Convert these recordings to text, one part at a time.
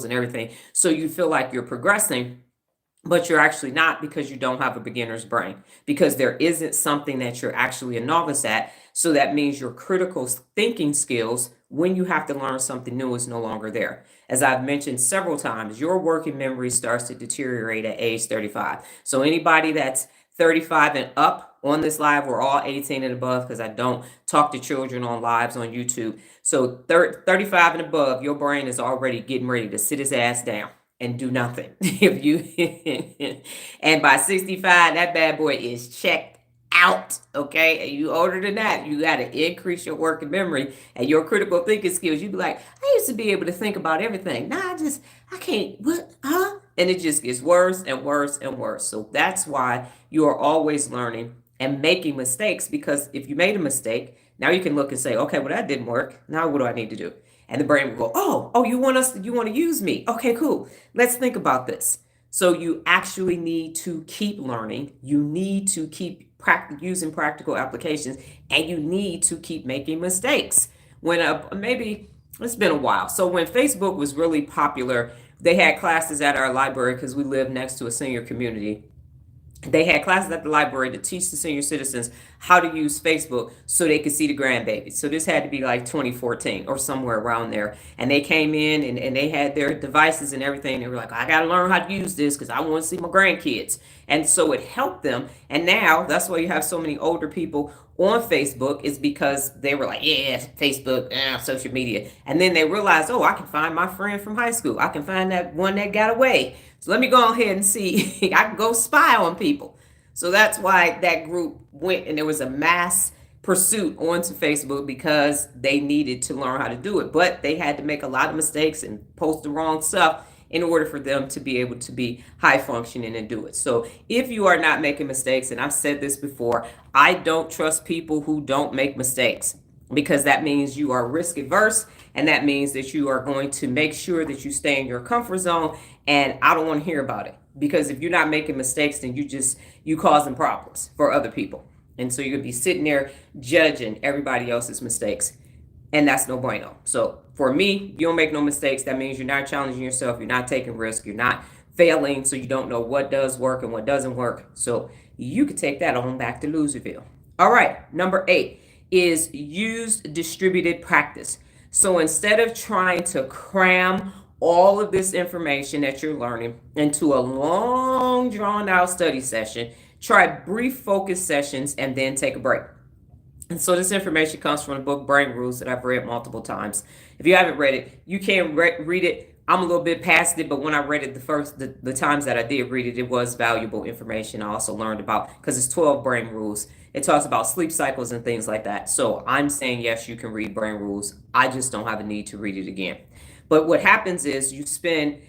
and everything. So you feel like you're progressing, but you're actually not because you don't have a beginner's brain, because there isn't something that you're actually a novice at. So that means your critical thinking skills, when you have to learn something new, is no longer there. As I've mentioned several times, your working memory starts to deteriorate at age 35. So anybody that's 35 and up on this live, we're all 18 and above because I don't talk to children on lives on YouTube. So 35 and above, your brain is already getting ready to sit his ass down and do nothing. If you and by 65, that bad boy is checked out. Okay. And you older than that, you got to increase your working memory and your critical thinking skills. You'd be like, I used to be able to think about everything. Now I can't, what, huh? And it just gets worse and worse and worse. So that's why you are always learning and making mistakes, because if you made a mistake, now you can look and say, okay, well, that didn't work. Now what do I need to do? And the brain will go, oh, you want to use me. Okay, cool. Let's think about this. So you actually need to keep learning. You need to keep using practical applications, and you need to keep making mistakes. When maybe it's been a while. So when Facebook was really popular, they had classes at our library because we live next to a senior community. They had classes at the library to teach the senior citizens how to use Facebook so they could see the grandbabies. So this had to be like 2014 or somewhere around there. And they came in and they had their devices and everything. They were like, I got to learn how to use this because I want to see my grandkids. And so it helped them. And now that's why you have so many older people on Facebook, is because they were like, yeah, Facebook, social media. And then they realized, oh, I can find my friend from high school. I can find that one that got away. So let me go ahead and see. I can go spy on people. So that's why that group went, and there was a mass pursuit onto Facebook because they needed to learn how to do it. But they had to make a lot of mistakes and post the wrong stuff in order for them to be able to be high functioning and do it. So if you are not making mistakes, and I've said this before, I don't trust people who don't make mistakes, because that means you are risk averse, and that means that you are going to make sure that you stay in your comfort zone. And I don't want to hear about it, because if you're not making mistakes, then you causing problems for other people. And so you're gonna be sitting there judging everybody else's mistakes, and that's no bueno. So for me, you don't make no mistakes. That means you're not challenging yourself. You're not taking risks. You're not failing. So you don't know what does work and what doesn't work. So you could take that on back to Loserville. All right. Number 8 is use distributed practice. So instead of trying to cram all of this information that you're learning into a long, drawn out study session, try brief focus sessions and then take a break. And so this information comes from the book Brain Rules that I've read multiple times. If you haven't read it, you can read it. I'm a little bit past it, but when I read it the times that I did read it, it was valuable information. I also learned about, because it's 12 brain rules. It talks about sleep cycles and things like that. So I'm saying, yes, you can read Brain Rules. I just don't have a need to read it again. But what happens is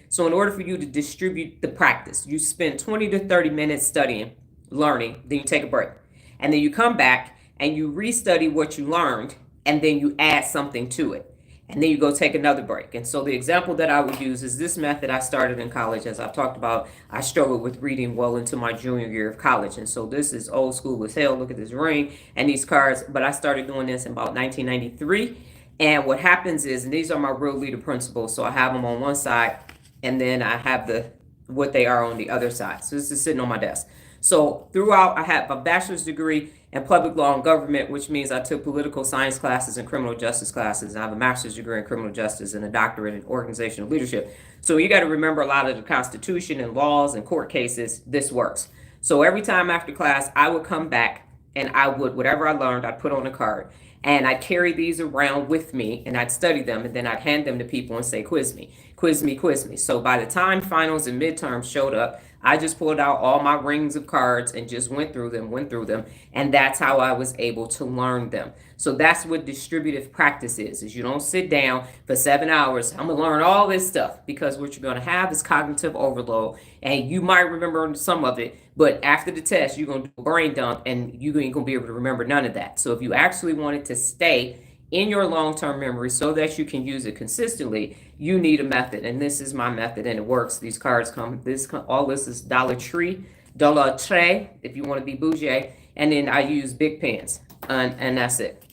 so in order for you to distribute the practice, you spend 20 to 30 minutes studying, learning, then you take a break. And then you come back and you restudy what you learned, and then you add something to it. And then you go take another break. And so the example that I would use is this method I started in college. As I've talked about, I struggled with reading well into my junior year of college. And so this is old school as hell. Look at this ring and these cards. But I started doing this in about 1993. And what happens is, and these are my real leader principles. So I have them on one side, and then I have what they are on the other side. So this is sitting on my desk. So throughout, I have a bachelor's degree in public law and government, which means I took political science classes and criminal justice classes. I have a master's degree in criminal justice and a doctorate in organizational leadership. So you got to remember a lot of the Constitution and laws and court cases. This works. So every time after class, I would come back and whatever I learned, I'd put on a card. And I'd carry these around with me, and I'd study them, and then I'd hand them to people and say, quiz me, quiz me, quiz me. So by the time finals and midterms showed up, I just pulled out all my rings of cards and just went through them. And that's how I was able to learn them. So that's what distributive practice is you don't sit down for 7 hours. I'm going to learn all this stuff, because what you're going to have is cognitive overload. And you might remember some of it, but after the test, you're going to do a brain dump and you ain't going to be able to remember none of that. So if you actually want it to stay in your long-term memory so that you can use it consistently, you need a method. And this is my method, and it works. These cards all this is Dollar Tree, if you want to be bougie. And then I use big pens, and that's it.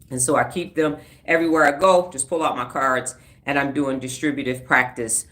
And so I keep them everywhere I go, just pull out my cards, and I'm doing distributive practice